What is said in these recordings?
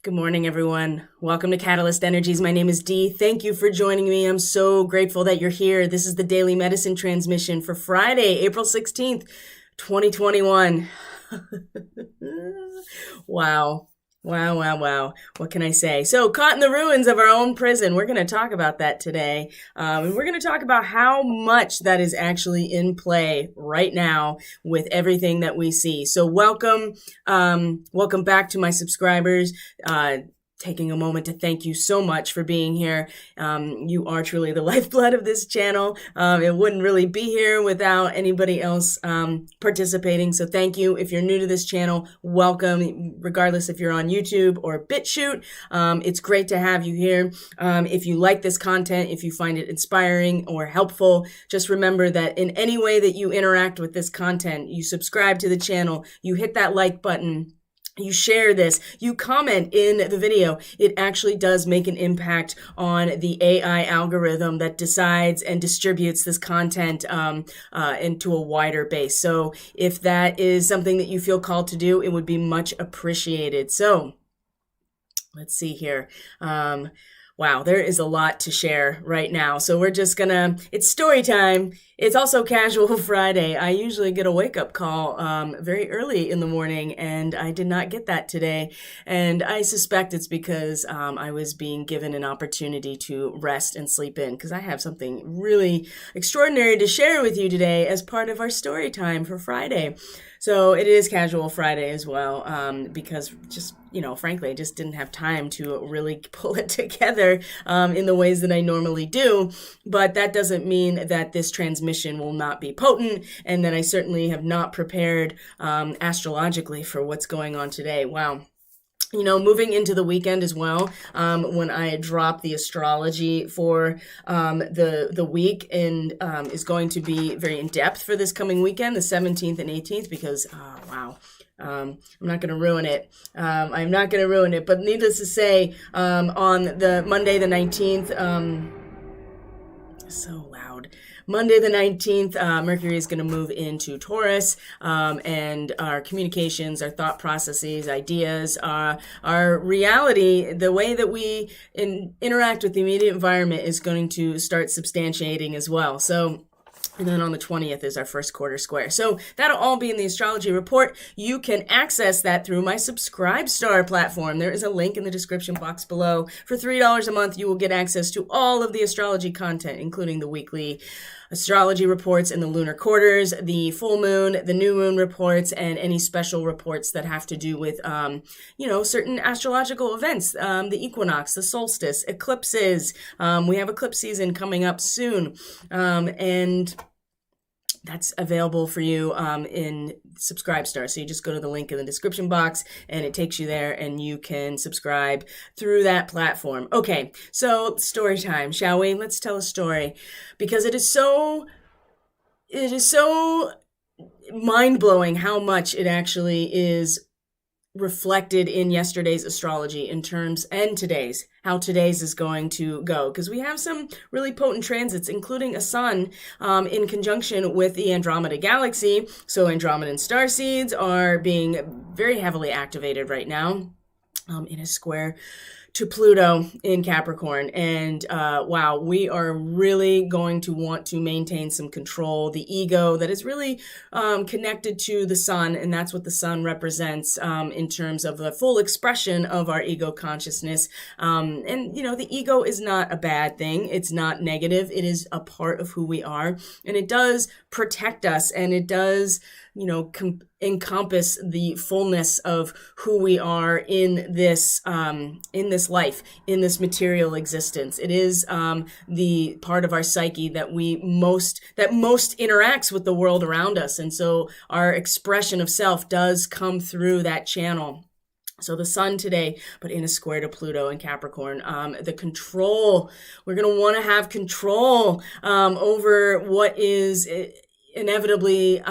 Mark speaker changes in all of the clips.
Speaker 1: Good morning, everyone. Welcome to Catalyst Energies. My name is Dee. Thank you for joining me. I'm so grateful that you're here. This is the Daily Medicine Transmission for Friday, April 16th, 2021. Wow. Wow. What can I say? So, caught in the ruins of our own prison. We're going to talk about that today. And we're going to talk about how much that is actually in play right now with everything that we see. So, welcome back to my subscribers. Taking a moment to thank you so much for being here. You are truly the lifeblood of this channel. It wouldn't really be here without anybody else participating. So thank you. If you're new to this channel, welcome, regardless if you're on YouTube or BitChute. It's great to have you here. If you like this content, if you find it inspiring or helpful, just remember that in any way that you interact with this content, you subscribe to the channel, you hit that like button, you share this, you comment in the video, it actually does make an impact on the AI algorithm that decides and distributes this content into a wider base. So if that is something that you feel called to do, it would be much appreciated. So let's see here. Wow, there is a lot to share right now. So we're just it's story time. It's also Casual Friday. I usually get a wake-up call very early in the morning, and I did not get that today. And I suspect it's because I was being given an opportunity to rest and sleep in, because I have something really extraordinary to share with you today as part of our story time for Friday. So it is Casual Friday as well, because just, frankly, I just didn't have time to really pull it together in the ways that I normally do. But that doesn't mean that this transmission will not be potent, and that I certainly have not prepared astrologically for what's going on today. Wow. Moving into the weekend as well, when I drop the astrology for the week, and is going to be very in-depth for this coming weekend, the 17th and 18th, because, I'm not going to ruin it. I'm not going to ruin it. But needless to say, on the Monday the 19th, so loud. Monday the 19th, Mercury is going to move into Taurus, and our communications, our thought processes, ideas, our reality, the way that we interact with the immediate environment is going to start substantiating as well. So, and then on the 20th is our first quarter square. So that'll all be in the astrology report. You can access that through my Subscribestar platform. There is a link in the description box below. For $3 a month, you will get access to all of the astrology content, including the weekly astrology reports and the lunar quarters, the full moon, the new moon reports, and any special reports that have to do with, certain astrological events, the equinox, the solstice, eclipses. We have eclipse season coming up soon, and that's available for you in Subscribestar. So you just go to the link in the description box and it takes you there, and you can subscribe through that platform. Okay, so story time, shall we? Let's tell a story, because it is so mind-blowing how much it actually is reflected in yesterday's astrology in terms, and how today's is going to go, because we have some really potent transits, including a sun in conjunction with the Andromeda galaxy. So Andromedan starseeds are being very heavily activated right now in a square to Pluto in Capricorn. And wow, we are really going to want to maintain some control. The ego that is really connected to the sun, and that's what the sun represents in terms of the full expression of our ego consciousness. And the ego is not a bad thing. It's not negative. It is a part of who we are, and it does protect us, and it does encompass the fullness of who we are in this life, in this material existence. It is the part of our psyche that most interacts with the world around us, and so our expression of self does come through that channel. So the sun today, but in a square to Pluto in Capricorn, the control, we're going to want to have control over what is inevitably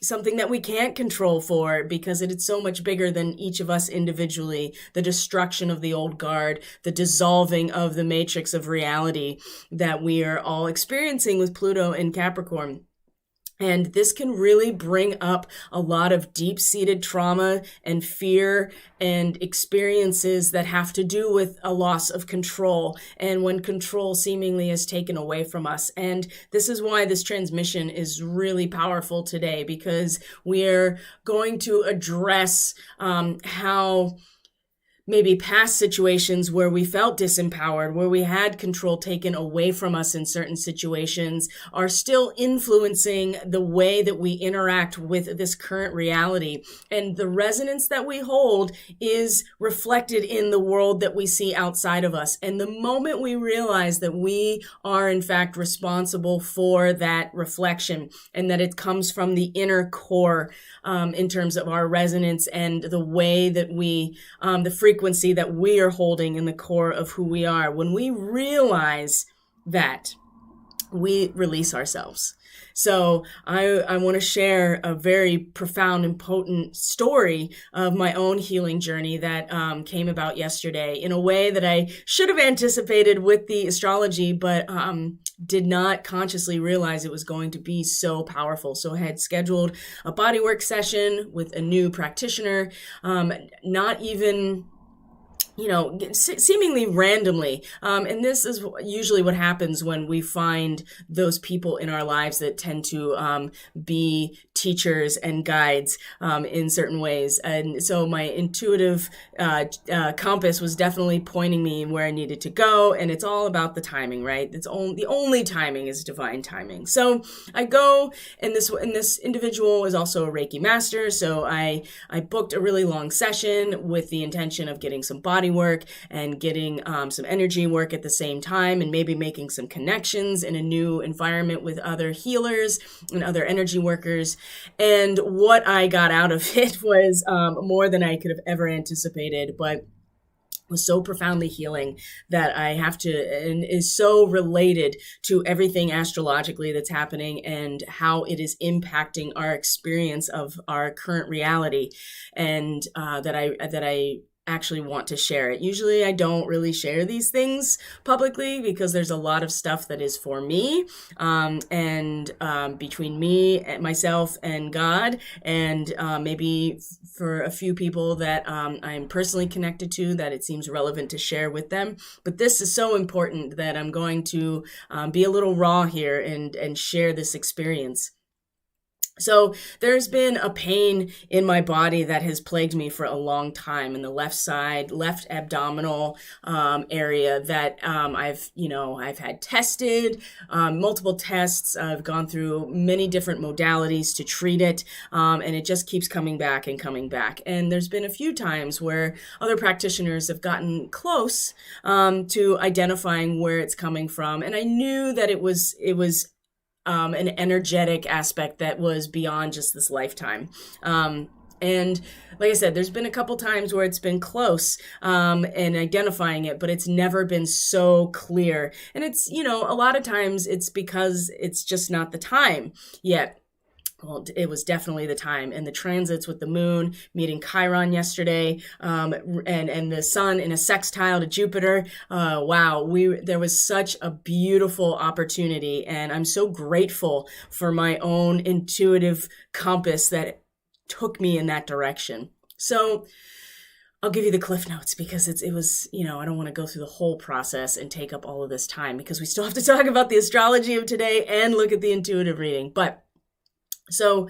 Speaker 1: something that we can't control for, because it is so much bigger than each of us individually. The destruction of the old guard, the dissolving of the matrix of reality that we are all experiencing with Pluto in Capricorn. And this can really bring up a lot of deep-seated trauma and fear and experiences that have to do with a loss of control, and when control seemingly is taken away from us. And this is why this transmission is really powerful today, because we're going to address how maybe past situations where we felt disempowered, where we had control taken away from us in certain situations, are still influencing the way that we interact with this current reality. And the resonance that we hold is reflected in the world that we see outside of us. And the moment we realize that we are in fact responsible for that reflection, and that it comes from the inner core, in terms of our resonance and the way that we, the frequency that we are holding in the core of who we are. When we realize that, we release ourselves. So I want to share a very profound and potent story of my own healing journey that came about yesterday in a way that I should have anticipated with the astrology, but did not consciously realize it was going to be so powerful. So I had scheduled a bodywork session with a new practitioner, not even seemingly randomly. And this is usually what happens when we find those people in our lives that tend to be teachers and guides in certain ways. And so my intuitive compass was definitely pointing me where I needed to go. And it's all about the timing, right? The only timing is divine timing. So I go, and this individual is also a Reiki master. So I booked a really long session with the intention of getting some body work and getting some energy work at the same time, and maybe making some connections in a new environment with other healers and other energy workers. And what I got out of it was more than I could have ever anticipated, but was so profoundly healing that I have to, and is so related to everything astrologically that's happening and how it is impacting our experience of our current reality, and that I actually want to share it. Usually I don't really share these things publicly because there's a lot of stuff that is for me, and between me and myself and God, and maybe for a few people that I'm personally connected to, that it seems relevant to share with them. But this is so important that I'm going to be a little raw here and share this experience. So there's been a pain in my body that has plagued me for a long time in the left side, left abdominal area that I've had tested, multiple tests. I've gone through many different modalities to treat it, and it just keeps coming back and coming back. And there's been a few times where other practitioners have gotten close to identifying where it's coming from, and I knew that it was an energetic aspect that was beyond just this lifetime. And like I said, there's been a couple times where it's been close in identifying it, but it's never been so clear. And it's, a lot of times it's because it's just not the time yet. Well, it was definitely the time, and the transits with the moon meeting Chiron yesterday, and the sun in a sextile to Jupiter. Wow, there was such a beautiful opportunity, and I'm so grateful for my own intuitive compass that took me in that direction. So I'll give you the cliff notes because it was, I don't want to go through the whole process and take up all of this time because we still have to talk about the astrology of today and look at the intuitive reading. So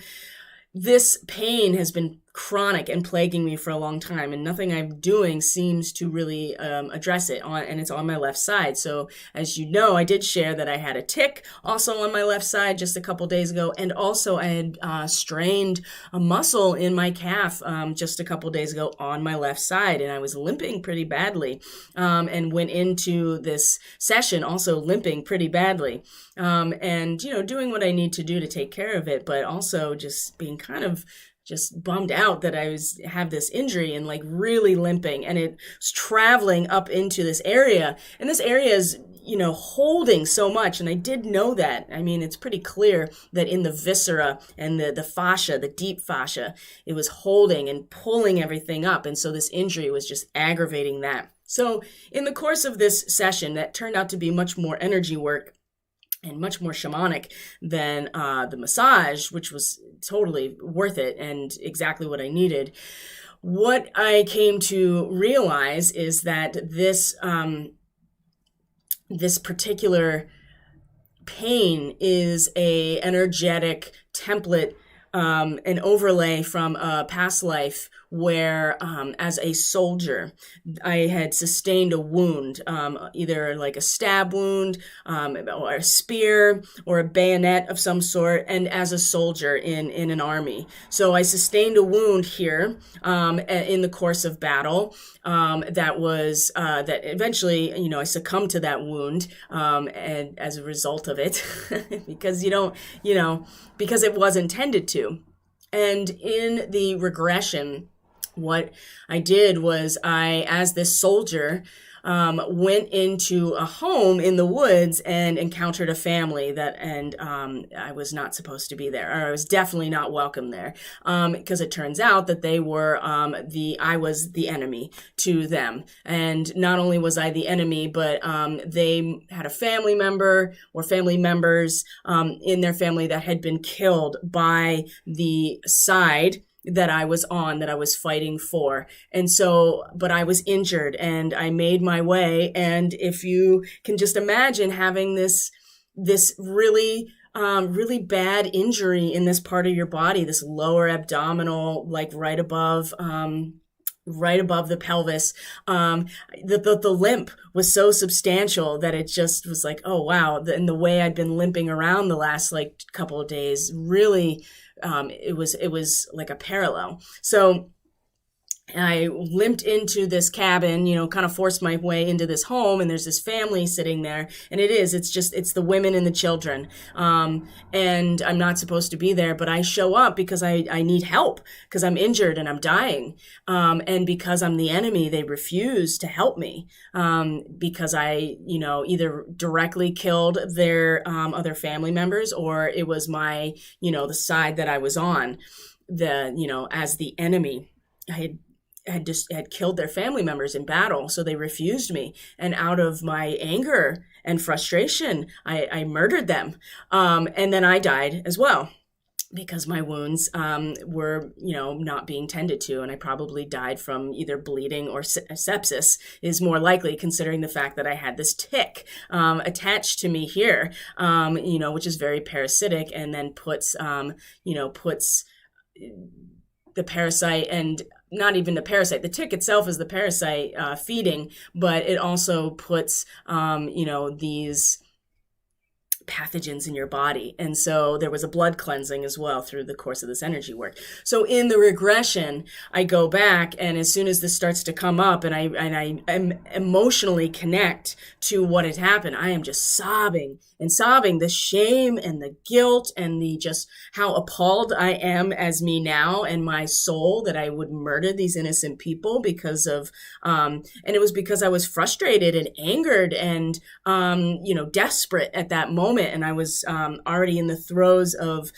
Speaker 1: this pain has been chronic and plaguing me for a long time, and nothing I'm doing seems to really address it, and it's on my left side. So as you know, I did share that I had a tick also on my left side just a couple days ago, and also I had strained a muscle in my calf just a couple days ago on my left side, and I was limping pretty badly, and went into this session also limping pretty badly, and doing what I need to do to take care of it, but also just being kind of just bummed out that I have this injury and really limping, and it's traveling up into this area, and this area is holding so much. And I did know that. I mean, it's pretty clear that in the viscera and the fascia, the deep fascia, it was holding and pulling everything up. And so this injury was just aggravating that. So in the course of this session that turned out to be much more energy work, and much more shamanic than the massage, which was totally worth it and exactly what I needed. What I came to realize is that this particular pain is a energetic template, an overlay from a past life where, as a soldier, I had sustained a wound, either like a stab wound, or a spear, or a bayonet of some sort, and as a soldier in an army. So I sustained a wound here, in the course of battle, that eventually, I succumbed to that wound, and as a result of it, because because it was intended to. And in the regression, what I did was as this soldier, went into a home in the woods and encountered a family I was not supposed to be there, or I was definitely not welcome there, because it turns out that I was the enemy to them. And not only was I the enemy, but they had a family member or family members in their family that had been killed by the side that I was on, that I was fighting for. And so, but I was injured and I made my way. And if you can just imagine having this really, really bad injury in this part of your body, this lower abdominal, like right above the pelvis, the limp was so substantial that it just was like, oh wow. And the way I'd been limping around the last like couple of days, really, it was like a parallel. So I limped into this cabin, kind of forced my way into this home, and there's this family sitting there, and it's the women and the children. And I'm not supposed to be there, but I show up because I need help, because I'm injured and I'm dying. And because I'm the enemy, they refuse to help me, because I, either directly killed their, other family members, or it was my, the side that I was on, as the enemy. I had killed their family members in battle, so they refused me. And out of my anger and frustration, I murdered them. And then I died as well, because my wounds were, not being tended to. And I probably died from either bleeding or sepsis, is more likely, considering the fact that I had this tick attached to me here, which is very parasitic, and then puts the parasite, and not even the parasite. The tick itself is the parasite feeding, but it also puts, these pathogens in your body. And so there was a blood cleansing as well through the course of this energy work. So in the regression, I go back, and as soon as this starts to come up and I emotionally connect to what had happened, I am just sobbing, the shame and the guilt and the just how appalled I am as me now, and my soul, that I would murder these innocent people because of, and it was because I was frustrated and angered and, desperate at that moment. And I was already in the throes of,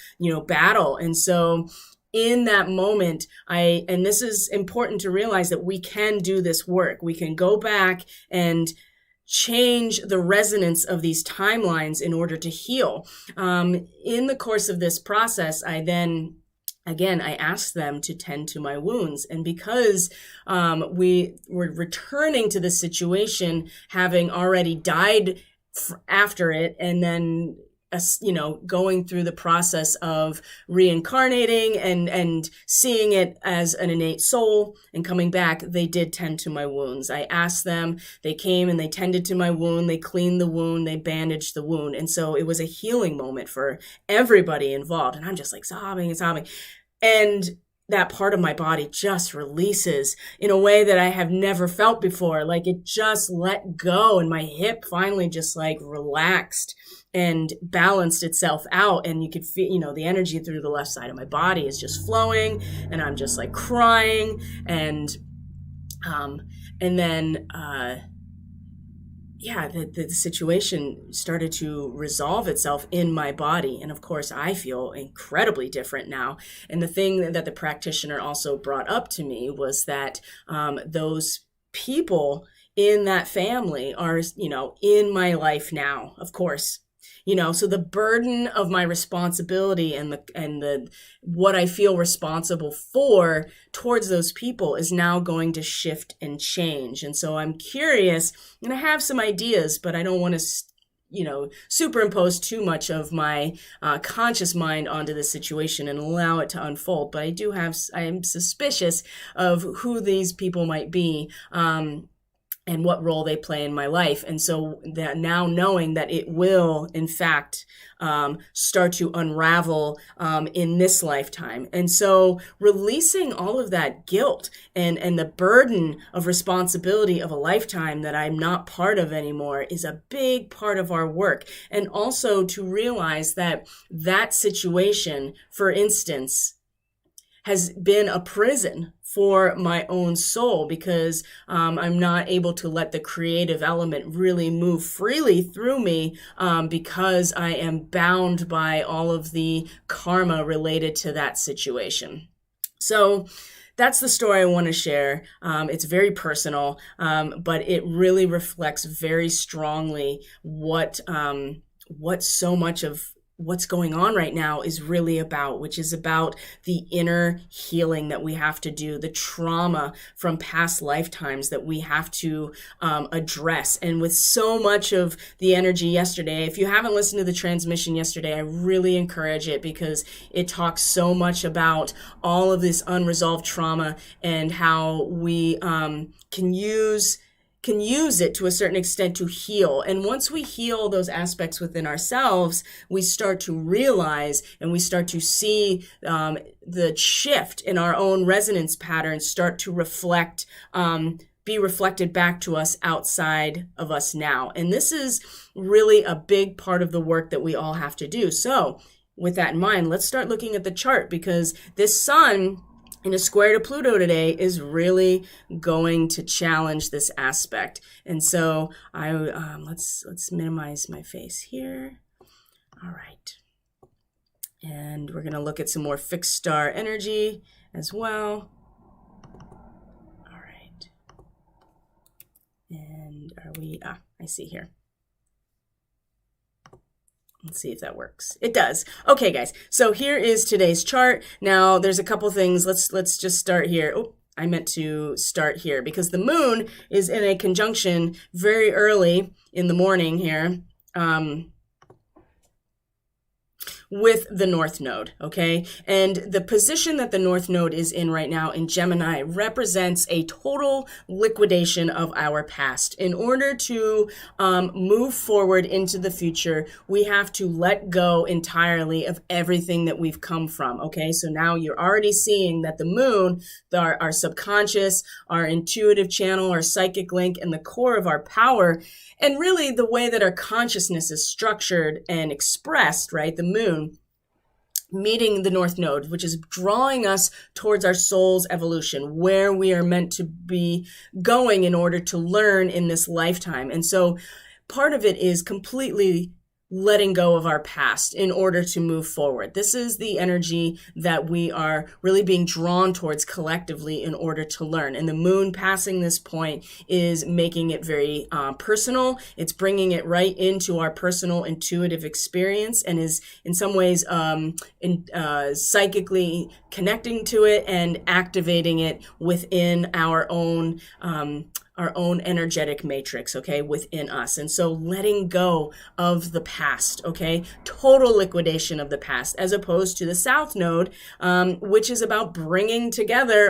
Speaker 1: battle. And so in that moment, and this is important to realize, that we can do this work. We can go back and change the resonance of these timelines in order to heal. In the course of this process, I asked them to tend to my wounds. And because we were returning to the situation, having already died after it, and then going through the process of reincarnating and seeing it as an innate soul and coming back, they did tend to my wounds. I asked them, they came and they tended to my wound, they cleaned the wound, they bandaged the wound. And so it was a healing moment for everybody involved. And I'm just like sobbing and sobbing. And that part of my body just releases in a way that I have never felt before. Like it just let go, and my hip finally just like relaxed and balanced itself out. And you could feel, the energy through the left side of my body is just flowing, and I'm just like crying. And then, the situation started to resolve itself in my body. And of course, I feel incredibly different now. And the thing that the practitioner also brought up to me was that those people in that family are, in my life now, of course. So the burden of my responsibility and the what I feel responsible for towards those people is now going to shift and change. And so I'm curious, and I have some ideas, but I don't want to superimpose too much of my conscious mind onto the situation and allow it to unfold. But I am suspicious of who these people might be, and what role they play in my life. And so that now knowing that it will, in fact, start to unravel in this lifetime. And so releasing all of that guilt and the burden of responsibility of a lifetime that I'm not part of anymore is a big part of our work. And also to realize that that situation, for instance, has been a prison for my own soul, because I'm not able to let the creative element really move freely through me, because I am bound by all of the karma related to that situation. So that's the story I want to share. It's very personal, but it really reflects very strongly what so much of what's going on right now is really about, which is about the inner healing that we have to do, the trauma from past lifetimes that we have to address. And with so much of the energy yesterday, if you haven't listened to the transmission yesterday, I really encourage it, because it talks so much about all of this unresolved trauma and how we can use it to a certain extent to heal. And once we heal those aspects within ourselves, we start to realize and we start to see the shift in our own resonance patterns start to be reflected back to us outside of us now. And this is really a big part of the work that we all have to do. So with that in mind, let's start looking at the chart, because this sun in a square to Pluto today is really going to challenge this aspect. And so let's minimize my face here. All right. And we're going to look at some more fixed star energy as well. All right. And I see here. Let's see if that works. It does. Okay, guys. So here is today's chart. Now, there's a couple things. Let's just start here. Oh, I meant to start here because the moon is in a conjunction very early in the morning here. With the North Node, okay? And the position that the North Node is in right now in Gemini represents a total liquidation of our past. In order to move forward into the future, we have to let go entirely of everything that we've come from, okay? So now you're already seeing that the moon, our subconscious, our intuitive channel, our psychic link, and the core of our power, and really the way that our consciousness is structured and expressed, right? The moon meeting the North Node, which is drawing us towards our soul's evolution, where we are meant to be going in order to learn in this lifetime. And so part of it is completely letting go of our past in order to move forward. This is the energy that we are really being drawn towards collectively in order to learn. And the moon passing this point is making it very personal. It's bringing it right into our personal intuitive experience and is in some ways psychically connecting to it and activating it within our own energetic matrix, okay, within us. And so letting go of the past, okay, total liquidation of the past, as opposed to the South Node, which is about bringing together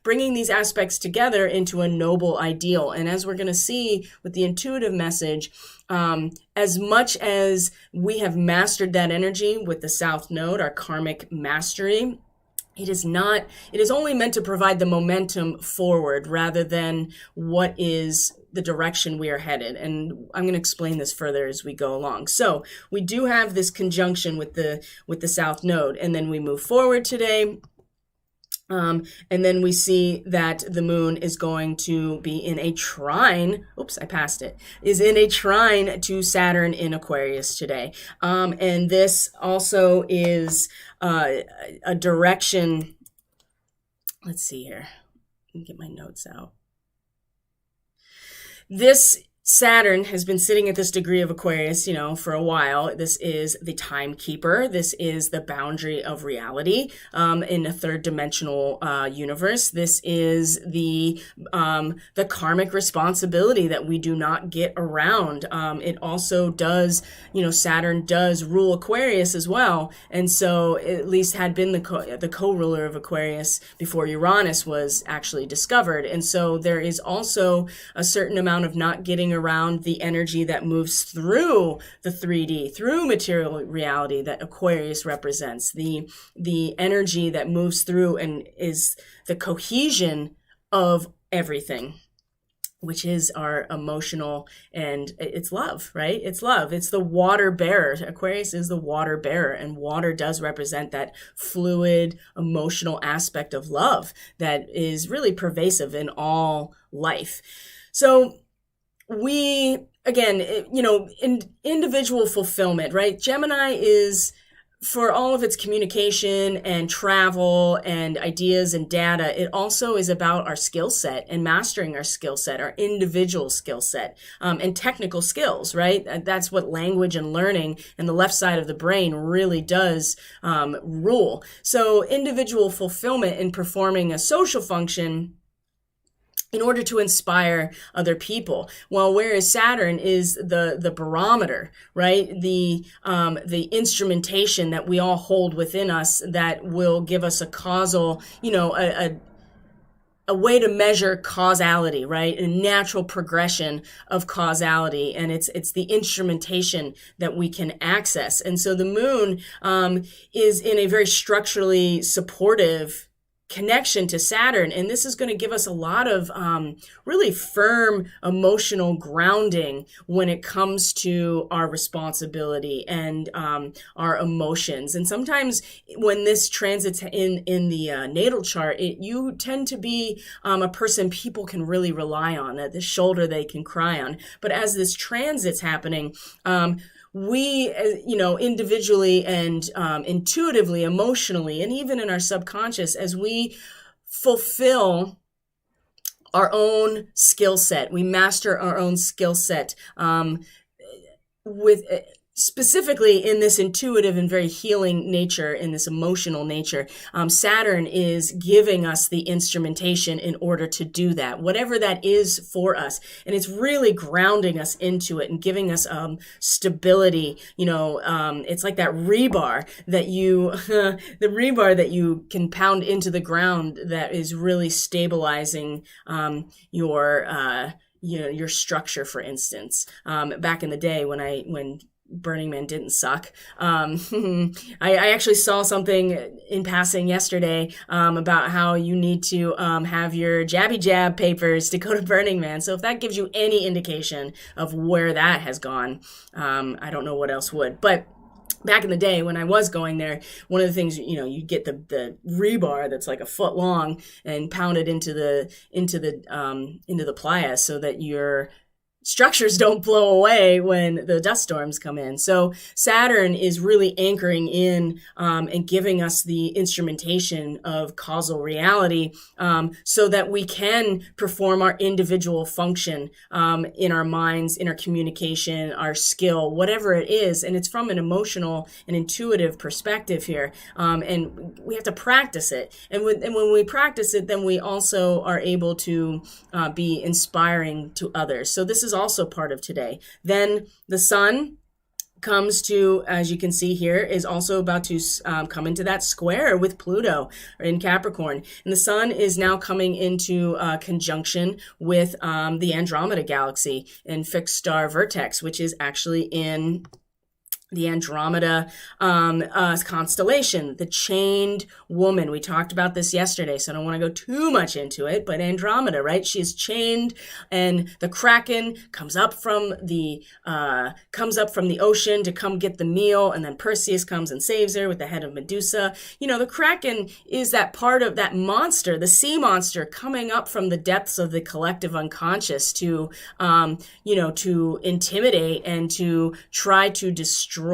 Speaker 1: bringing these aspects together into a noble ideal. And as we're going to see with the intuitive message, as much as we have mastered that energy with the South Node, our karmic mastery, it is only meant to provide the momentum forward rather than what is the direction we are headed. And I'm going to explain this further as we go along. So we do have this conjunction with the South Node, and then we move forward today. And then we see that the moon is going to be in a trine. Oops, I passed it. Is in a trine to Saturn in Aquarius today. And this also is a direction. Let's see here. Let me get my notes out. This Saturn has been sitting at this degree of Aquarius, for a while. This is the timekeeper. This is the boundary of reality in a third dimensional universe. This is the karmic responsibility that we do not get around. It also does, Saturn does rule Aquarius as well, and so at least had been the co-ruler of Aquarius before Uranus was actually discovered. And so there is also a certain amount of not getting around the energy that moves through the 3D, through material reality that Aquarius represents, the energy that moves through and is the cohesion of everything, which is our emotional, and it's love, right? It's love. It's the water bearer. Aquarius is the water bearer, and water does represent that fluid, emotional aspect of love that is really pervasive in all life. So we, again, in individual fulfillment, right? Gemini is, for all of its communication and travel and ideas and data, it also is about our skill set and mastering our skill set, our individual skill set, and technical skills, right? That's what language and learning and the left side of the brain really does rule. So individual fulfillment in performing a social function in order to inspire other people. Well, whereas Saturn is the barometer, right? The instrumentation that we all hold within us that will give us a causal, a way to measure causality, right? A natural progression of causality. And it's the instrumentation that we can access. And so the moon is in a very structurally supportive connection to Saturn, and this is going to give us a lot of really firm emotional grounding when it comes to our responsibility and our emotions. And sometimes when this transits in the natal chart, you tend to be a person people can really rely on, at the shoulder they can cry on. But as this transit's happening, we, individually and intuitively, emotionally, and even in our subconscious, as we fulfill our own skill set, we master our own skill set with specifically in this intuitive and very healing nature, in this emotional nature. Saturn is giving us the instrumentation in order to do that, whatever that is for us. And it's really grounding us into it and giving us stability. It's like that rebar that the rebar that you can pound into the ground that is really stabilizing your structure, for instance. Back in the day when Burning Man didn't suck. I actually saw something in passing yesterday about how you need to have your jabby jab papers to go to Burning Man. So if that gives you any indication of where that has gone, I don't know what else would. But back in the day when I was going there, one of the things, you get the rebar that's like a foot long and pound it into the playa so that your structures don't blow away when the dust storms come in. So Saturn is really anchoring in and giving us the instrumentation of causal reality so that we can perform our individual function in our minds, in our communication, our skill, whatever it is. And it's from an emotional and intuitive perspective here. And we have to practice it. And when we practice it, then we also are able to be inspiring to others. So this is also part of today. Then the sun comes to, as you can see here, is also about to come into that square with Pluto in Capricorn. And the sun is now coming into conjunction with the Andromeda galaxy in fixed star vertex, which is actually in the Andromeda constellation, the chained woman. We talked about this yesterday, so I don't want to go too much into it, but Andromeda, right? She is chained, and the Kraken comes up from the ocean to come get the meal, and then Perseus comes and saves her with the head of Medusa. The Kraken is that part of that monster, the sea monster, coming up from the depths of the collective unconscious to intimidate and to try to destroy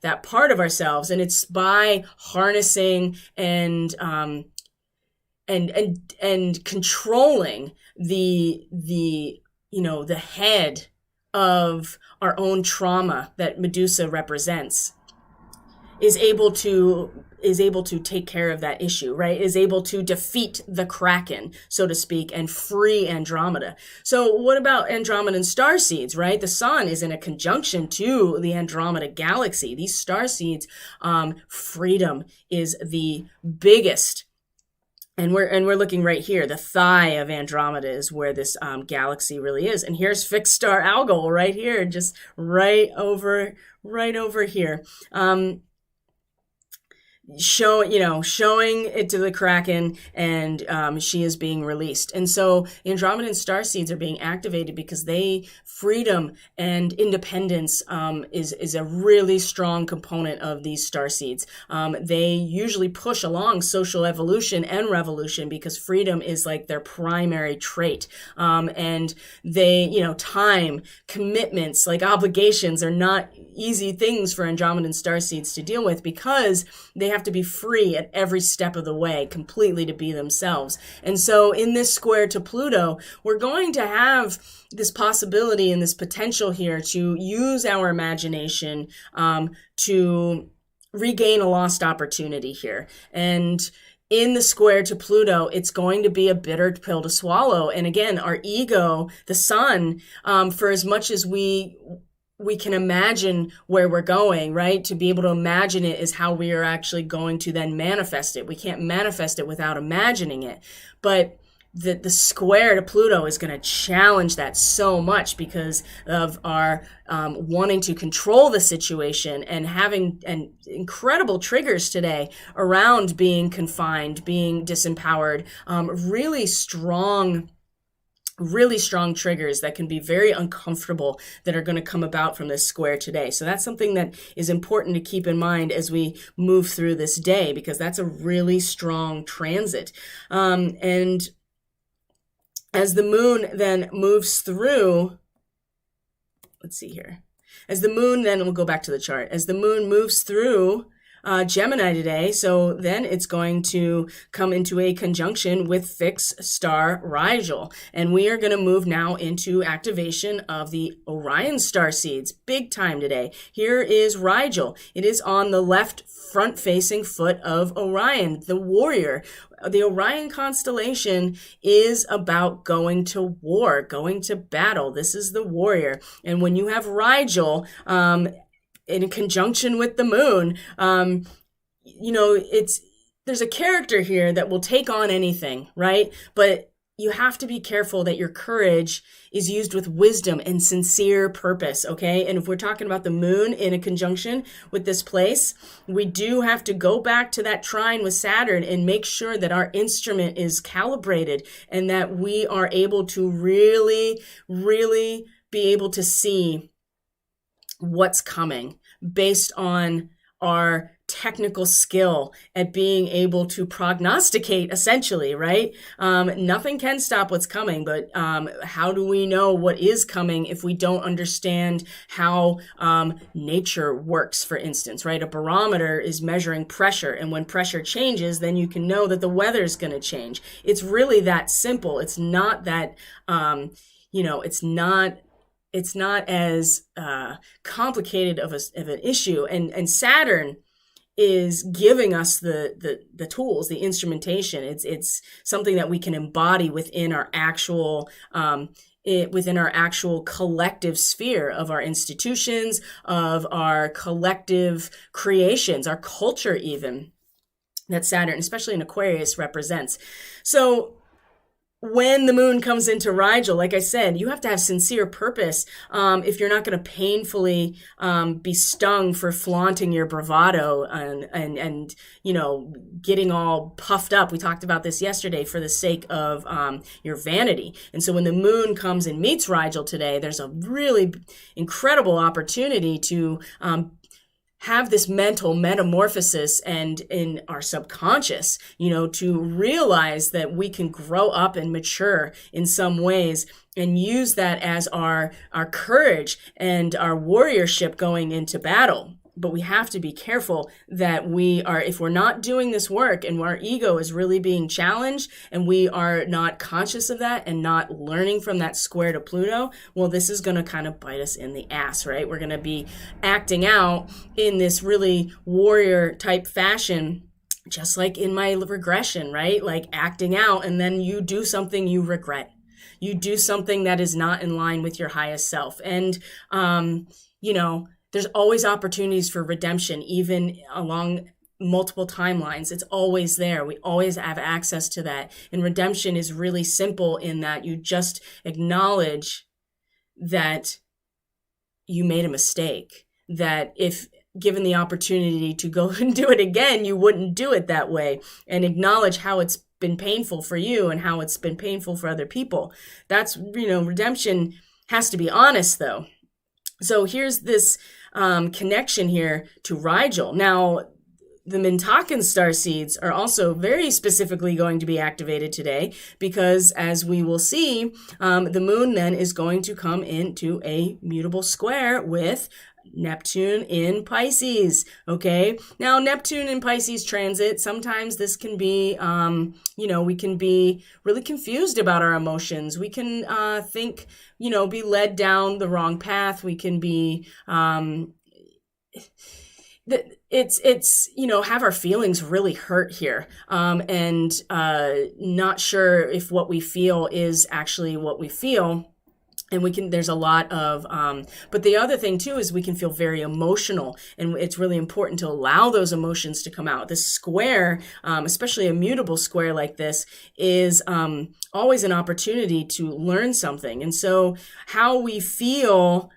Speaker 1: that part of ourselves. And it's by harnessing and controlling the head of our own trauma that Medusa represents is able to take care of that issue, right? Is able to defeat the Kraken, so to speak, and free Andromeda. So what about Andromedan starseeds, right? The sun is in a conjunction to the Andromeda galaxy. These starseeds, freedom is the biggest. And we're looking right here. The thigh of Andromeda is where this galaxy really is. And here's fixed star Algol right here, just right over here. Showing it to the Kraken, and she is being released. And so Andromedan starseeds are being activated because freedom and independence is a really strong component of these starseeds. They usually push along social evolution and revolution because freedom is like their primary trait. And they, time, commitments, like obligations are not easy things for Andromedan starseeds to deal with because they have to be free at every step of the way, completely to be themselves. And so in this square to Pluto, we're going to have this possibility and this potential here to use our imagination to regain a lost opportunity here. And in the square to Pluto, it's going to be a bitter pill to swallow. And again, our ego, the sun, for as much as we can imagine where we're going, right? To be able to imagine it is how we are actually going to then manifest it. We can't manifest it without imagining it. But the square to Pluto is going to challenge that so much because of our wanting to control the situation and having incredible triggers today around being confined, being disempowered, really strong triggers that can be very uncomfortable that are going to come about from this square today. So that's something that is important to keep in mind as we move through this day, because that's a really strong transit. And as the moon then moves through, let's see here. As the moon then, we'll go back to the chart. As the moon moves through Gemini today, so then it's going to come into a conjunction with fixed star Rigel, and we are going to move now into activation of the Orion starseeds, big time today. Here is Rigel. It is on the left front-facing foot of Orion, the warrior. The Orion constellation is about going to war, going to battle. This is the warrior, and when you have Rigel, in conjunction with the moon, there's a character here that will take on anything, right? But you have to be careful that your courage is used with wisdom and sincere purpose, okay? And if we're talking about the moon in a conjunction with this place, we do have to go back to that trine with Saturn and make sure that our instrument is calibrated and that we are able to really, really be able to see what's coming based on our technical skill at being able to prognosticate, essentially, right? Nothing can stop what's coming, but how do we know what is coming if we don't understand how nature works, for instance, right? A barometer is measuring pressure, and when pressure changes, then you can know that the weather's going to change. It's really that simple. It's not that, it's not as complicated of an issue. And Saturn is giving us the tools, the instrumentation. It's something that we can embody within our actual collective sphere of our institutions, of our collective creations, our culture even, that Saturn, especially in Aquarius, represents. So when the moon comes into Rigel, like I said, you have to have sincere purpose if you're not going to painfully be stung for flaunting your bravado and getting all puffed up. We talked about this yesterday for the sake of your vanity. And so when the moon comes and meets Rigel today, there's a really incredible opportunity to have this mental metamorphosis and in our subconscious, to realize that we can grow up and mature in some ways and use that as our courage and our warriorship going into battle. but we have to be careful that if we're not doing this work and our ego is really being challenged and we are not conscious of that and not learning from that square to Pluto, well, this is going to kind of bite us in the ass, right? We're going to be acting out in this really warrior type fashion, just like in my regression, right? Like acting out, and then you do something you regret. You do something that is not in line with your highest self. And, there's always opportunities for redemption, even along multiple timelines. It's always there. We always have access to that. And redemption is really simple in that you just acknowledge that you made a mistake, that if given the opportunity to go and do it again, you wouldn't do it that way, and acknowledge how it's been painful for you and how it's been painful for other people. That's, redemption has to be honest, though. So here's this connection here to Rigel. Now, the Mintakan starseeds are also very specifically going to be activated today because, as we will see, the moon then is going to come into a mutable square with Neptune in Pisces. Okay. Now, Neptune in Pisces transit, sometimes this can be, we can be really confused about our emotions. We can think, be led down the wrong path. We can be, have our feelings really hurt here, and not sure if what we feel is actually what we feel. And there's a lot of, but the other thing too is we can feel very emotional, and it's really important to allow those emotions to come out. This square, especially a mutable square like this, is always an opportunity to learn something. And so how we feel,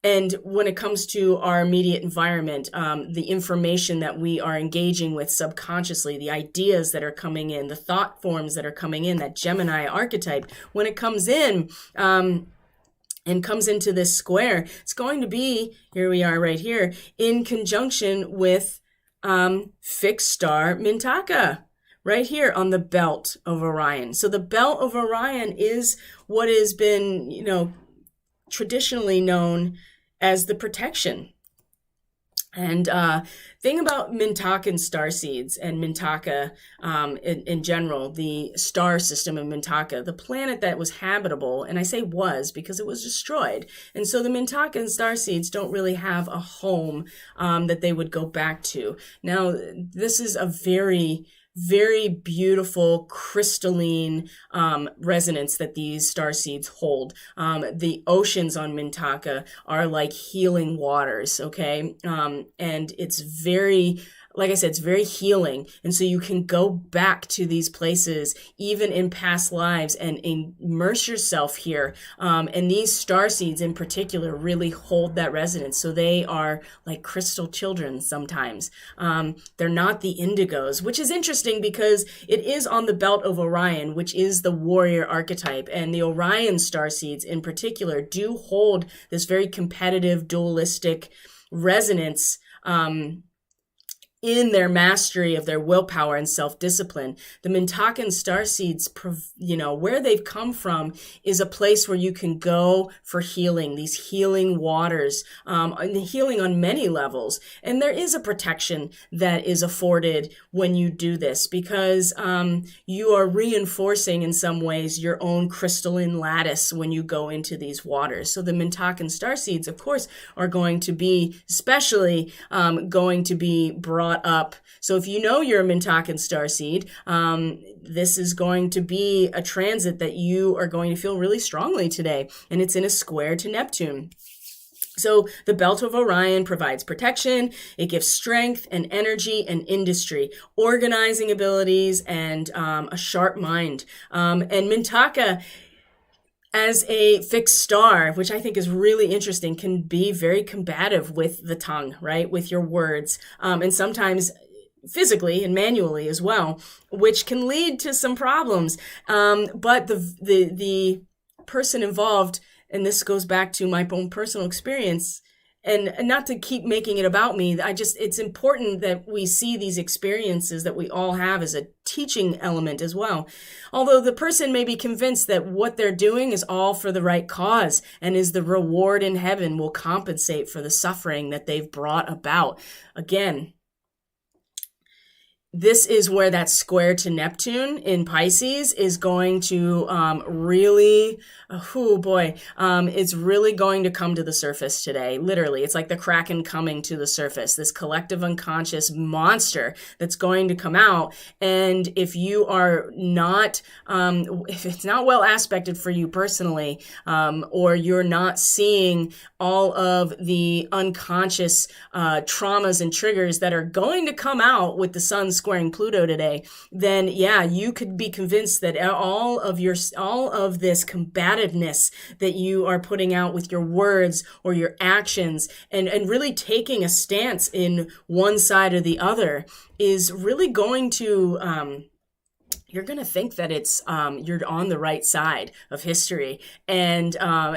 Speaker 1: and when it comes to our immediate environment, the information that we are engaging with subconsciously, the ideas that are coming in, the thought forms that are coming in, that Gemini archetype, when it comes in and comes into this square, it's going to be, here we are right here, in conjunction with fixed star Mintaka, right here on the belt of Orion. So the belt of Orion is what has been, traditionally known as the protection. And thing about Mintakan starseeds and Mintaka in general, the star system of Mintaka, the planet that was habitable, and I say was because it was destroyed. And so the Mintakan starseeds don't really have a home that they would go back to. Now, this is a very, very beautiful crystalline resonance that these starseeds hold. The oceans on Mintaka are like healing waters, okay? And it's very, like I said, it's very healing. And so you can go back to these places, even in past lives, and immerse yourself here. And these starseeds in particular really hold that resonance. So they are like crystal children sometimes. They're not the indigos, which is interesting because it is on the belt of Orion, which is the warrior archetype. And the Orion starseeds in particular do hold this very competitive, dualistic resonance, in their mastery of their willpower and self-discipline. The Mintakan starseeds, where they've come from is a place where you can go for healing, these healing waters, and healing on many levels. And there is a protection that is afforded when you do this because you are reinforcing in some ways your own crystalline lattice when you go into these waters. So the Mintakan starseeds, of course, are going to be, especially going to be brought up. So if you know you're a Mintakan starseed, this is going to be a transit that you are going to feel really strongly today, and it's in a square to Neptune. So the belt of Orion provides protection. It gives strength and energy and industry, organizing abilities, and a sharp mind. And Mintaka, as a fixed star, which I think is really interesting, can be very combative with the tongue, right? With your words, and sometimes physically and manually as well, which can lead to some problems. But the person involved, and this goes back to my own personal experience, And not to keep making it about me, it's important that we see these experiences that we all have as a teaching element as well. Although the person may be convinced that what they're doing is all for the right cause and is the reward in heaven will compensate for the suffering that they've brought about. Again, this is where that square to Neptune in Pisces is going to really, it's really going to come to the surface today. Literally, it's like the Kraken coming to the surface, this collective unconscious monster that's going to come out. And if you are not, if it's not well aspected for you personally, or you're not seeing all of the unconscious traumas and triggers that are going to come out with the sun squaring Pluto today, then yeah, you could be convinced that all of this combativeness that you are putting out with your words or your actions and really taking a stance in one side or the other is really going to you're going to think that it's you're on the right side of history. And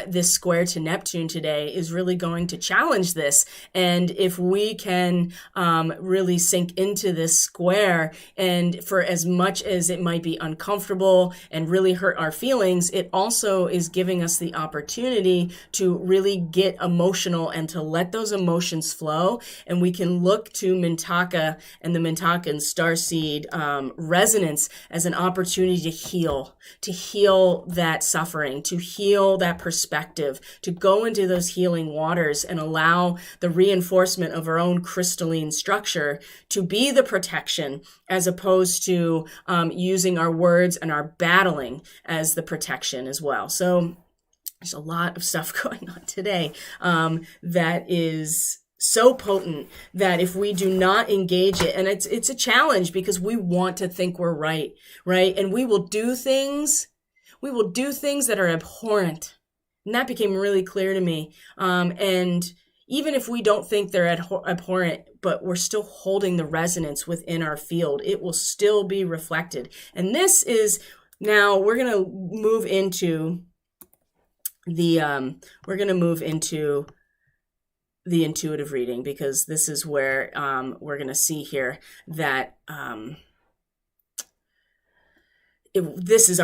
Speaker 1: this square to Neptune today is really going to challenge this. And if we can really sink into this square, and for as much as it might be uncomfortable and really hurt our feelings, it also is giving us the opportunity to really get emotional and to let those emotions flow. And we can look to Mintaka and the Mintakan starseed resonance as an opportunity to heal that suffering, to heal that perspective, to go into those healing waters and allow the reinforcement of our own crystalline structure to be the protection, as opposed to using our words and our battling as the protection as well. So there's a lot of stuff going on today that is so potent that if we do not engage it, and it's a challenge because we want to think we're right? And we will do things that are abhorrent. And that became really clear to me. And even if we don't think they're abhorrent, but we're still holding the resonance within our field, it will still be reflected. And this is, now we're going to move into the intuitive reading, because this is where we're going to see here that this is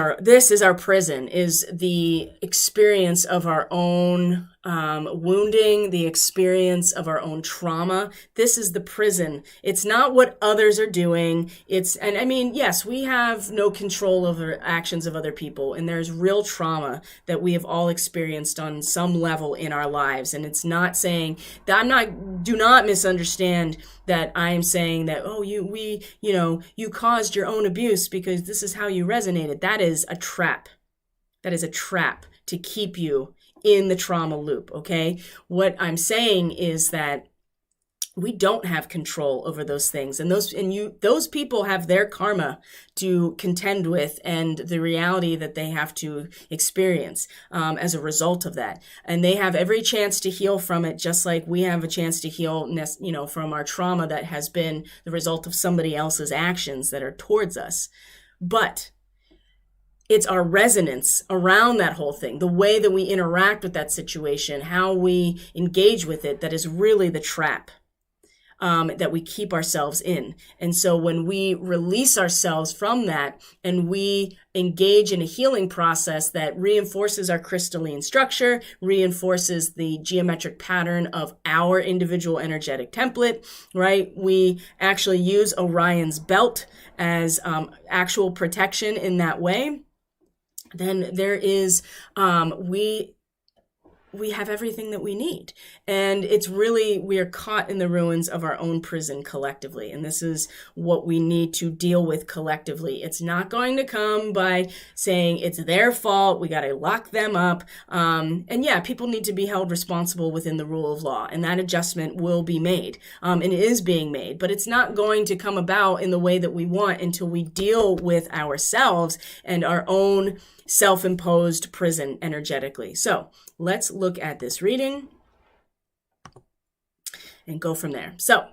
Speaker 1: our prison, is the experience of our own wounding, the experience of our own trauma. This is the prison. It's not what others are doing. And I mean, yes, we have no control over actions of other people, and there's real trauma that we have all experienced on some level in our lives. And it's not saying that do not misunderstand that I am saying that, oh, you caused your own abuse because this is how you resonated. That is a trap. That is a trap to keep you in the trauma loop, okay? What I'm saying is that we don't have control over those things, and those people have their karma to contend with, and the reality that they have to experience as a result of that. And they have every chance to heal from it, just like we have a chance to heal, from our trauma that has been the result of somebody else's actions that are towards us. But it's our resonance around that whole thing, the way that we interact with that situation, how we engage with it, that is really the trap that we keep ourselves in. And so when we release ourselves from that and we engage in a healing process that reinforces our crystalline structure, reinforces the geometric pattern of our individual energetic template, right? We actually use Orion's belt as actual protection in that way. Then there is, we have everything that we need. And it's really, we are caught in the ruins of our own prison collectively. And this is what we need to deal with collectively. It's not going to come by saying it's their fault, we got to lock them up. And yeah, people need to be held responsible within the rule of law. And that adjustment will be made, and is being made. But it's not going to come about in the way that we want until we deal with ourselves and our own self-imposed prison energetically. So let's look at this reading and go from there. So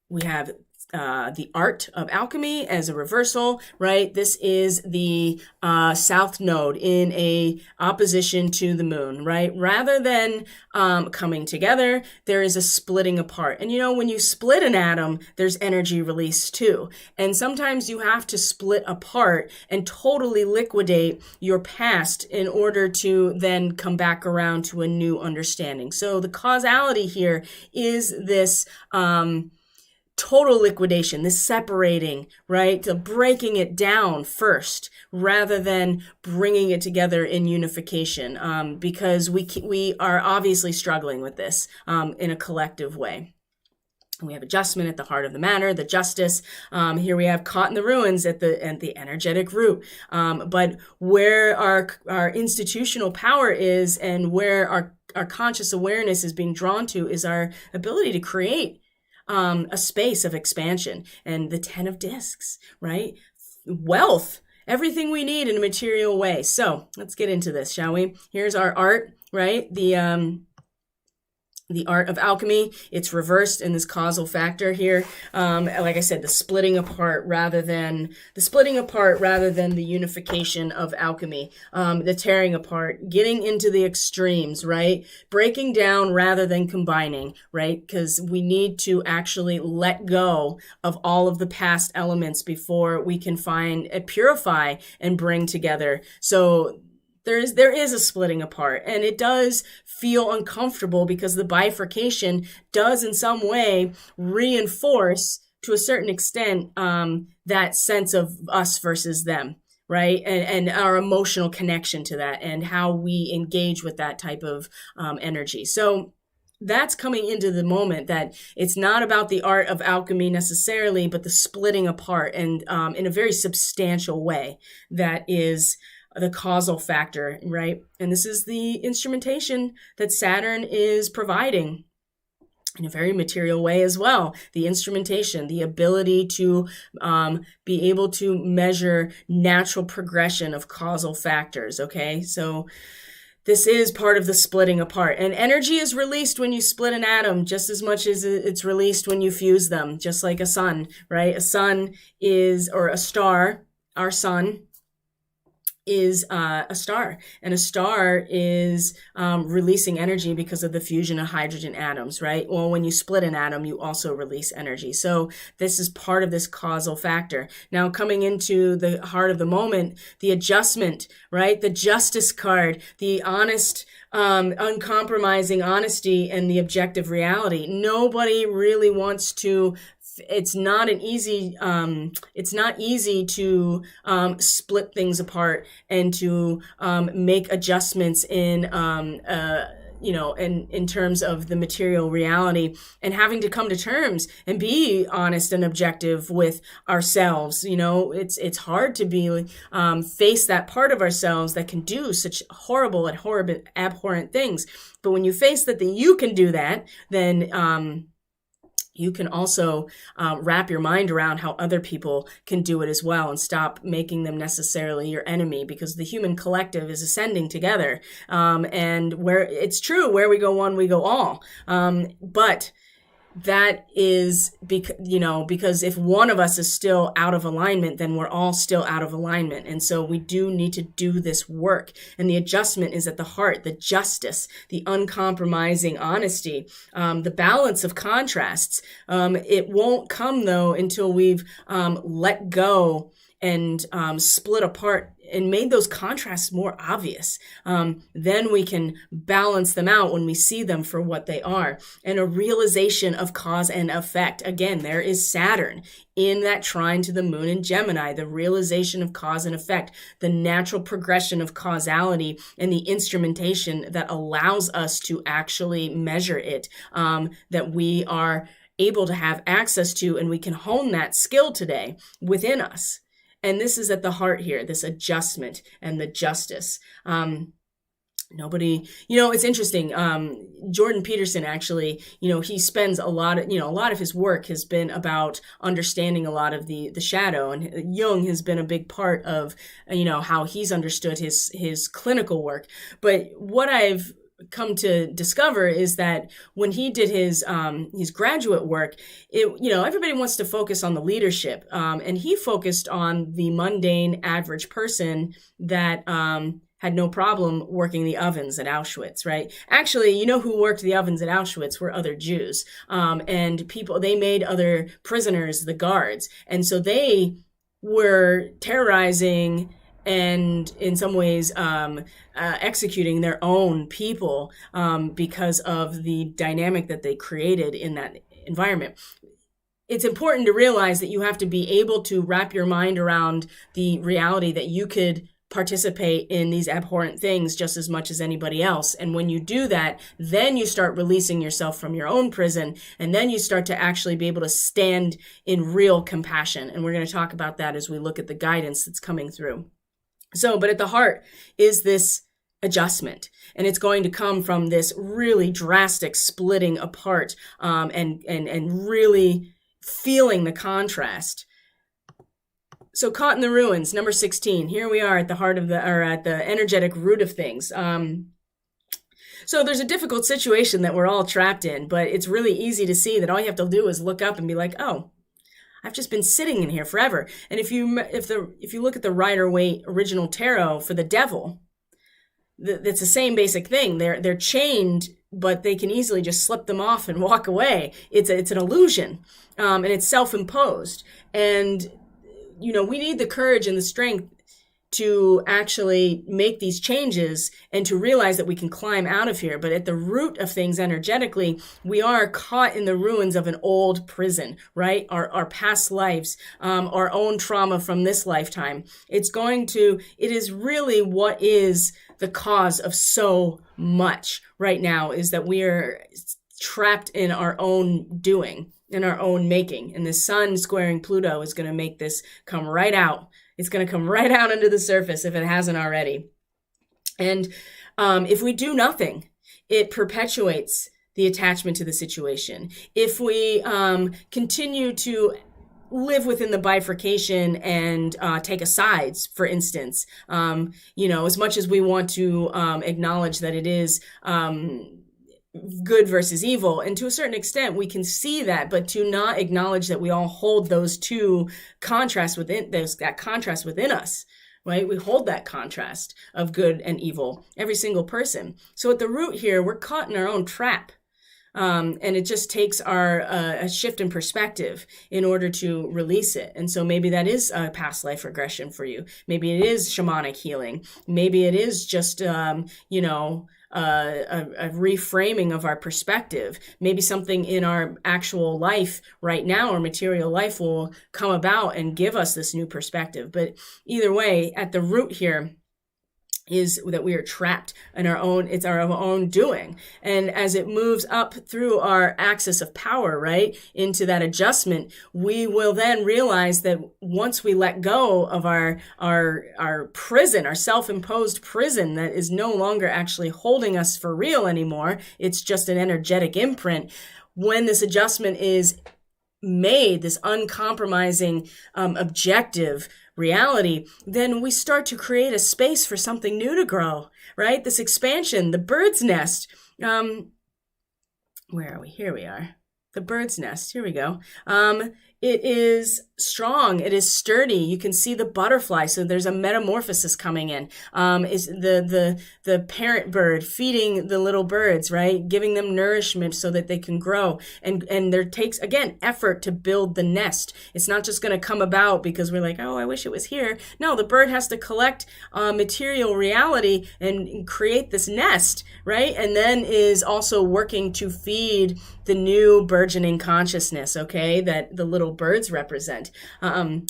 Speaker 1: we have the art of alchemy as a reversal, right? This is the south node in a opposition to the moon, right? Rather than coming together, there is a splitting apart. And when you split an atom, there's energy release too. And sometimes you have to split apart and totally liquidate your past in order to then come back around to a new understanding. So the causality here is this total liquidation, this separating, right? To breaking it down first rather than bringing it together in unification, because we are obviously struggling with this in a collective way. We have adjustment at the heart of the matter, the justice. Here we have caught in the ruins at the energetic root. But where our institutional power is and where our conscious awareness is being drawn to is our ability to create a space of expansion, and the 10 of discs, right? Wealth, everything we need in a material way. So let's get into this, shall we? Here's our art, right? The art of alchemy. It's reversed in this causal factor here. Like I said, the splitting apart rather than the unification of alchemy. The tearing apart, getting into the extremes, right? Breaking down rather than combining, right? Because we need to actually let go of all of the past elements before we can purify and bring together. So there is a splitting apart, and it does feel uncomfortable because the bifurcation does in some way reinforce to a certain extent that sense of us versus them, right? And our emotional connection to that and how we engage with that type of energy. So that's coming into the moment, that it's not about the art of alchemy necessarily, but the splitting apart, and in a very substantial way that is the causal factor, right? And this is the instrumentation that Saturn is providing in a very material way as well. The instrumentation, the ability to be able to measure natural progression of causal factors, okay? So this is part of the splitting apart. And energy is released when you split an atom just as much as it's released when you fuse them, just like a sun, right? A sun or a star, our sun, is a star, and a star is releasing energy because of the fusion of hydrogen atoms, right? Well, when you split an atom, you also release energy. So this is part of this causal factor. Now, coming into the heart of the moment, the adjustment, right? The justice card, the honest, uncompromising honesty, and the objective reality. Nobody really wants to. It's not easy to split things apart and to make adjustments in terms of the material reality, and having to come to terms and be honest and objective with ourselves. It's hard to be face that part of ourselves that can do such horrible and abhorrent things. But when you face that you can do that, then you can also wrap your mind around how other people can do it as well, and stop making them necessarily your enemy, because the human collective is ascending together. And where it's true, where we go one, we go all. But that is because if one of us is still out of alignment, then we're all still out of alignment. And so we do need to do this work. And the adjustment is at the heart, the justice, the uncompromising honesty, the balance of contrasts. It won't come, though, until we've let go and split apart and made those contrasts more obvious. Then we can balance them out when we see them for what they are. And a realization of cause and effect. Again, there is Saturn in that trine to the moon in Gemini, the realization of cause and effect, the natural progression of causality, and the instrumentation that allows us to actually measure it, that we are able to have access to, and we can hone that skill today within us. And this is at the heart here, this adjustment and the justice. It's interesting. Jordan Peterson, actually, he spends a lot of his work has been about understanding a lot of the shadow, and Jung has been a big part of, how he's understood his clinical work. But what I've come to discover is that when he did his graduate work, everybody wants to focus on the leadership, and he focused on the mundane average person that had no problem working the ovens at Auschwitz, right? Actually, who worked the ovens at Auschwitz were other Jews, and they made other prisoners the guards, and so they were terrorizing and in some ways executing their own people because of the dynamic that they created in that environment. It's important to realize that you have to be able to wrap your mind around the reality that you could participate in these abhorrent things just as much as anybody else. And when you do that, then you start releasing yourself from your own prison, and then you start to actually be able to stand in real compassion. And we're going to talk about that as we look at the guidance that's coming through. But at the heart is this adjustment, and it's going to come from this really drastic splitting apart, and really feeling the contrast. So caught in the ruins, number 16. Here we are at the heart of at the energetic root of things. So there's a difficult situation that we're all trapped in, but it's really easy to see that all you have to do is look up and be like, oh, I've just been sitting in here forever. And if you look at the Rider-Waite original tarot for the devil, it's the same basic thing. They're chained, but they can easily just slip them off and walk away. It's an illusion, and it's self-imposed. And we need the courage and the strength to actually make these changes and to realize that we can climb out of here. But at the root of things energetically, we are caught in the ruins of an old prison, right? Our past lives, our own trauma from this lifetime. It is really what is the cause of so much right now, is that we are trapped in our own doing, in our own making. And the sun squaring Pluto is going to make this come right out. It's going to come right out into the surface if it hasn't already. And if we do nothing, it perpetuates the attachment to the situation. If we continue to live within the bifurcation and take a sides, for instance, as much as we want to acknowledge that it is good versus evil, and to a certain extent we can see that, but to not acknowledge that we all hold those two contrasts within that contrast within us, right? We hold that contrast of good and evil, every single person. So at the root here, we're caught in our own trap. And it just takes a shift in perspective in order to release it. And so maybe that is a past life regression for you. Maybe it is shamanic healing. Maybe it is just, a reframing of our perspective. Maybe something in our actual life right now, or material life, will come about and give us this new perspective. But either way, at the root here is that we are trapped in it's our own doing. And as it moves up through our axis of power, right, into that adjustment, we will then realize that once we let go of our prison, our self-imposed prison that is no longer actually holding us for real anymore, it's just an energetic imprint. When this adjustment is made, this uncompromising, objective reality, then we start to create a space for something new to grow, right? This expansion, the bird's nest. Where are we? Here we are. The bird's nest. Here we go. It is strong. It is sturdy. You can see the butterfly. So there's a metamorphosis coming in. Is the parent bird feeding the little birds, right? Giving them nourishment so that they can grow. And there takes, again, effort to build the nest. It's not just going to come about because we're like, oh, I wish it was here. No, the bird has to collect material reality and create this nest, right? And then is also working to feed the new burgeoning consciousness, okay, that the little birds represent,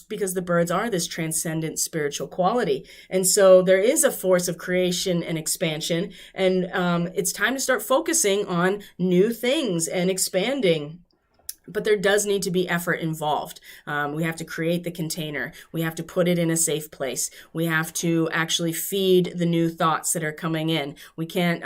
Speaker 1: because the birds are this transcendent spiritual quality. And so there is a force of creation and expansion, and it's time to start focusing on new things and expanding. But there does need to be effort involved. We have to create the container. We have to put it in a safe place. We have to actually feed the new thoughts that are coming in. We can't,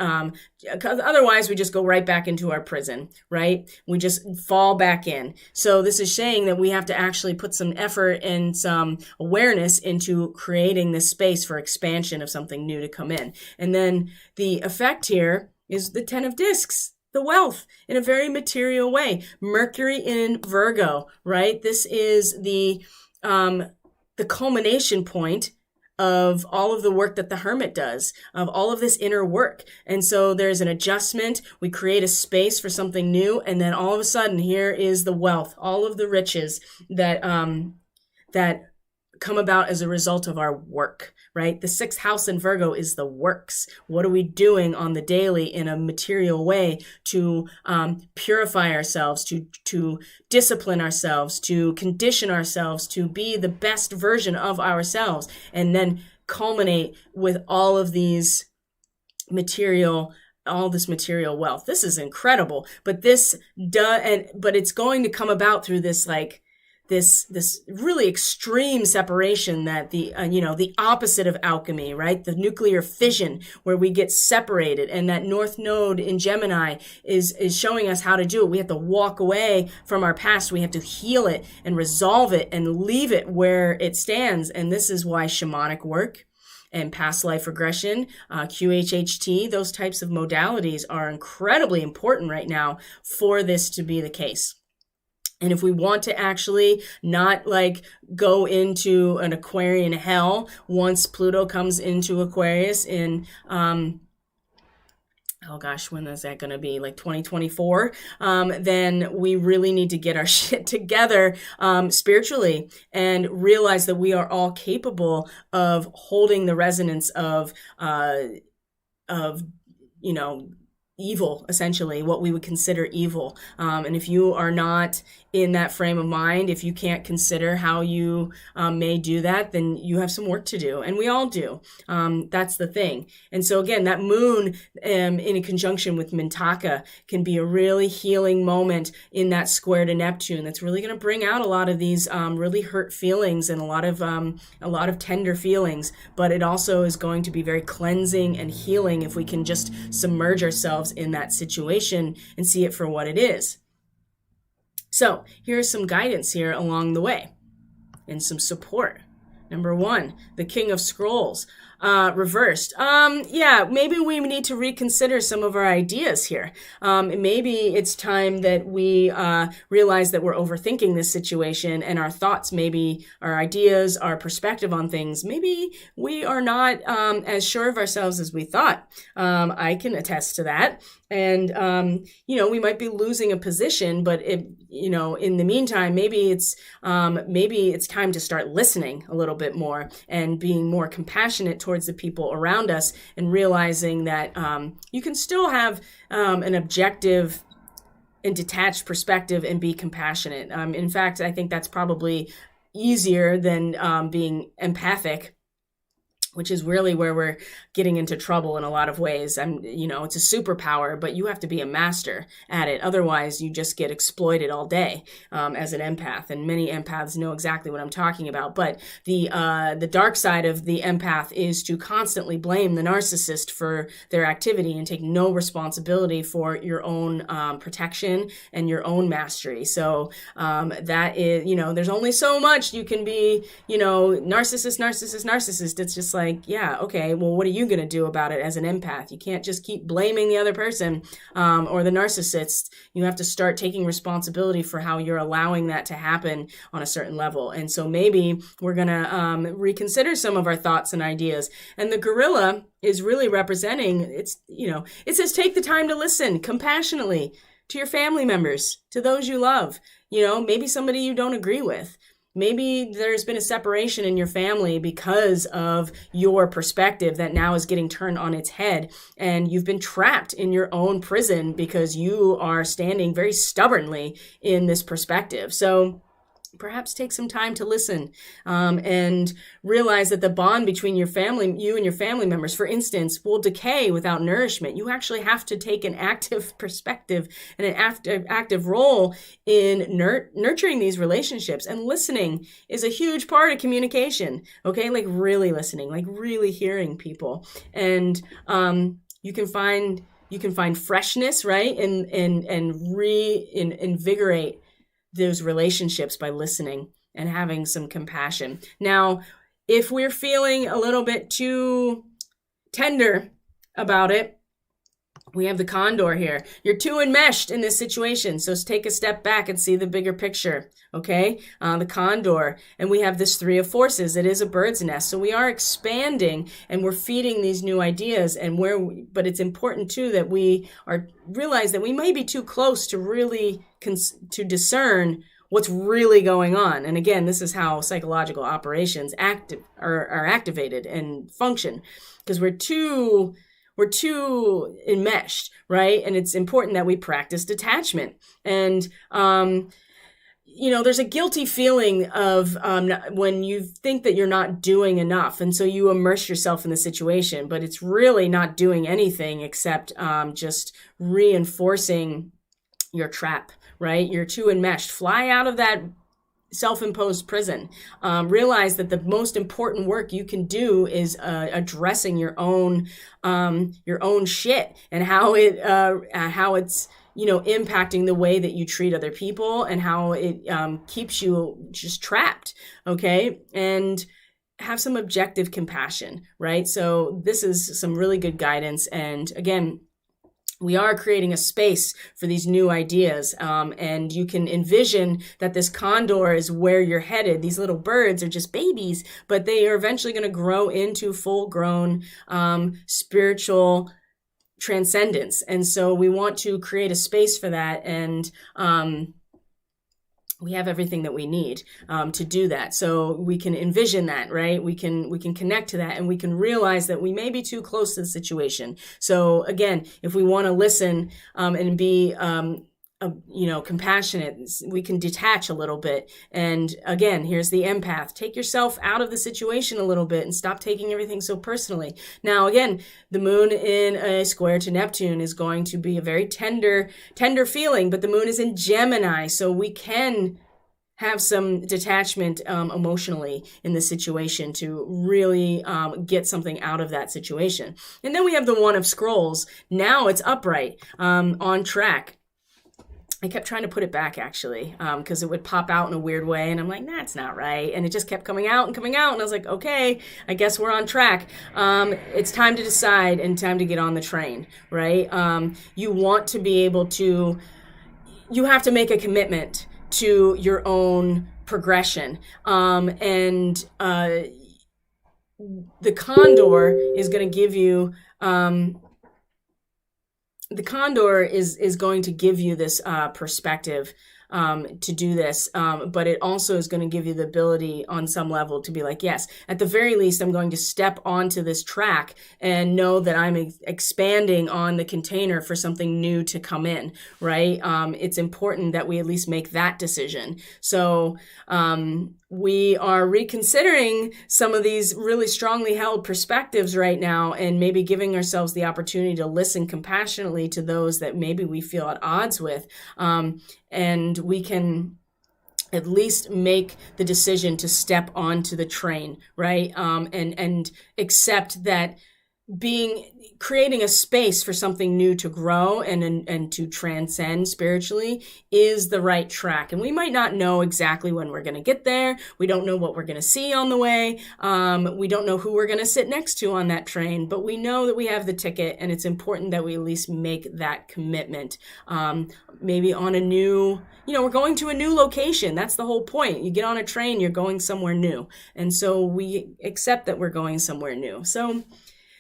Speaker 1: because otherwise we just go right back into our prison, right? We just fall back in. So this is saying that we have to actually put some effort and some awareness into creating this space for expansion of something new to come in. And then the effect here is the 10 of discs, the wealth, in a very material way. Mercury in Virgo, right? This is the culmination point of all of the work that the hermit does, of all of this inner work. And so there's an adjustment. We create a space for something new. And then all of a sudden, here is the wealth, all of the riches that come about as a result of our work, right? The 6th house in Virgo is the works. What are we doing on the daily in a material way to purify ourselves, to discipline ourselves, to condition ourselves to be the best version of ourselves, and then culminate with all this material wealth. This is incredible, but but it's going to come about through this this really extreme separation that the opposite of alchemy, right? The nuclear fission, where we get separated, and that North Node in Gemini is showing us how to do it. We have to walk away from our past. We have to heal it and resolve it and leave it where it stands. And this is why shamanic work and past life regression, QHHT, those types of modalities are incredibly important right now for this to be the case. And if we want to actually not go into an Aquarian hell once Pluto comes into Aquarius in, when is that going to be? 2024? Then we really need to get our shit together spiritually and realize that we are all capable of holding the resonance of evil, essentially, what we would consider evil. And if you are not in that frame of mind, if you can't consider how you may do that, then you have some work to do. And we all do. That's the thing. And so again, that moon in conjunction with Mintaka can be a really healing moment in that square to Neptune. That's really going to bring out a lot of these really hurt feelings and a lot of tender feelings. But it also is going to be very cleansing and healing if we can just submerge ourselves in that situation and see it for what it is. So here's some guidance here along the way and some support. Number 1, the King of Scrolls. Reversed. Maybe we need to reconsider some of our ideas here. Maybe it's time that we realize that we're overthinking this situation, and our thoughts, maybe our ideas, our perspective on things, maybe we are not as sure of ourselves as we thought. I can attest to that. And, we might be losing a position, but in the meantime, maybe it's time to start listening a little bit more and being more compassionate towards the people around us, and realizing that you can still have an objective and detached perspective and be compassionate. In fact, I think that's probably easier than being empathic, which is really where we're getting into trouble in a lot of ways. It's a superpower, but you have to be a master at it. Otherwise, you just get exploited all day as an empath. And many empaths know exactly what I'm talking about. But the dark side of the empath is to constantly blame the narcissist for their activity and take no responsibility for your own protection and your own mastery. So that is, there's only so much you can be, narcissist. It's just okay, well, what are you going to do about it as an empath? You can't just keep blaming the other person or the narcissist. You have to start taking responsibility for how you're allowing that to happen on a certain level. And so maybe we're going to reconsider some of our thoughts and ideas. And the gorilla is really representing, it says take the time to listen compassionately to your family members, to those you love, maybe somebody you don't agree with. Maybe there's been a separation in your family because of your perspective that now is getting turned on its head, and you've been trapped in your own prison because you are standing very stubbornly in this perspective. So perhaps take some time to listen and realize that the bond between you and your family members, for instance, will decay without nourishment. You actually have to take an active perspective and an active role in nurturing these relationships. And listening is a huge part of communication, okay? Really listening, really hearing people. And you can find freshness, right? And invigorate those relationships by listening and having some compassion. Now, if we're feeling a little bit too tender about it, We have the condor here. You're too enmeshed in this situation, so take a step back and see the bigger picture, okay? The condor, and we have this three of forces. It is a bird's nest, so we are expanding and we're feeding these new ideas. But it's important too that we realize that we may be too close to really to discern what's really going on. And again, this is how psychological operations are activated and function, because we're too enmeshed, right? And it's important that we practice detachment. And, there's a guilty feeling of when you think that you're not doing enough. And so you immerse yourself in the situation, but it's really not doing anything except just reinforcing your trap, right? You're too enmeshed. Fly out of that self-imposed prison. Realize that the most important work you can do is addressing your own shit and how it's impacting the way that you treat other people and how it keeps you just trapped. Okay, and have some objective compassion, right? So this is some really good guidance. And again, we are creating a space for these new ideas. And you can envision that this condor is where you're headed. These little birds are just babies, but they are eventually going to grow into full-grown spiritual transcendence. And so we want to create a space for that. And we have everything that we need to do that. So we can envision that, right? We can connect to that, and we can realize that we may be too close to the situation. So again, if we want to listen and be compassionate, we can detach a little bit. And again, here's the empath. Take yourself out of the situation a little bit and stop taking everything so personally. Now, again, the moon in a square to Neptune is going to be a very tender feeling, but the moon is in Gemini, so we can have some detachment emotionally in the situation to really get something out of that situation. And then we have the One of Scrolls. Now it's upright, on track. I kept trying to put it back, actually, because it would pop out in a weird way. And I'm like, that's not right. And it just kept coming out. And I was like, okay, I guess we're on track. It's time to decide and time to get on the train, right? You want to be able to, you have to make a commitment to your own progression. And the condor is going to give you... the condor is going to give you this perspective to do this, but it also is going to give you the ability on some level to be like, yes, at the very least, I'm going to step onto this track and know that I'm expanding on the container for something new to come in, right? It's important that we at least make that decision. So we are reconsidering some of these really strongly held perspectives right now, and maybe giving ourselves the opportunity to listen compassionately to those that maybe we feel at odds with. And we can at least make the decision to step onto the train, right? And accept that creating a space for something new to grow and to transcend spiritually is the right track. And we might not know exactly when we're going to get there. We don't know what we're going to see on the way. We don't know who we're going to sit next to on that train, but we know that we have the ticket, and it's important that we at least make that commitment. Maybe on a new, we're going to a new location. That's the whole point. You get on a train, you're going somewhere new. And so we accept that we're going somewhere new. So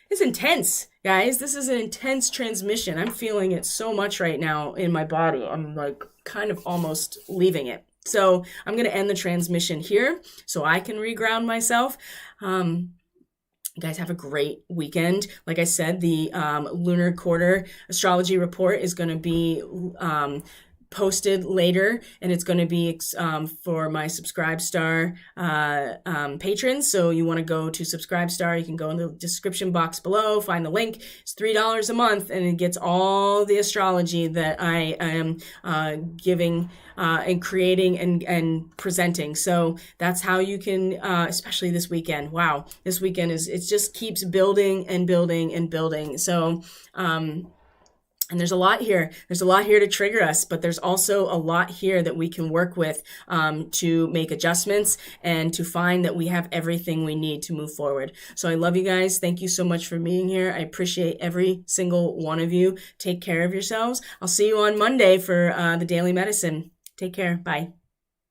Speaker 1: it's intense, guys. This is an intense transmission. I'm feeling it so much right now in my body. I'm like kind of almost leaving it. So I'm going to end the transmission here so I can reground myself. You guys have a great weekend. Like I said, the lunar quarter astrology report is going to be posted later, and it's going to be for my Subscribestar patrons. So you want to go to Subscribestar, you can go in the description box below, find the link. It's $3 a month, and it gets all the astrology that I am giving and creating and presenting. So that's how you can, especially this weekend. Wow, this weekend it just keeps building and building and building. So And there's a lot here. There's a lot here to trigger us, but there's also a lot here that we can work with to make adjustments and to find that we have everything we need to move forward. So I love you guys. Thank you so much for being here. I appreciate every single one of you. Take care of yourselves. I'll see you on Monday for the Daily Medicine. Take care. Bye.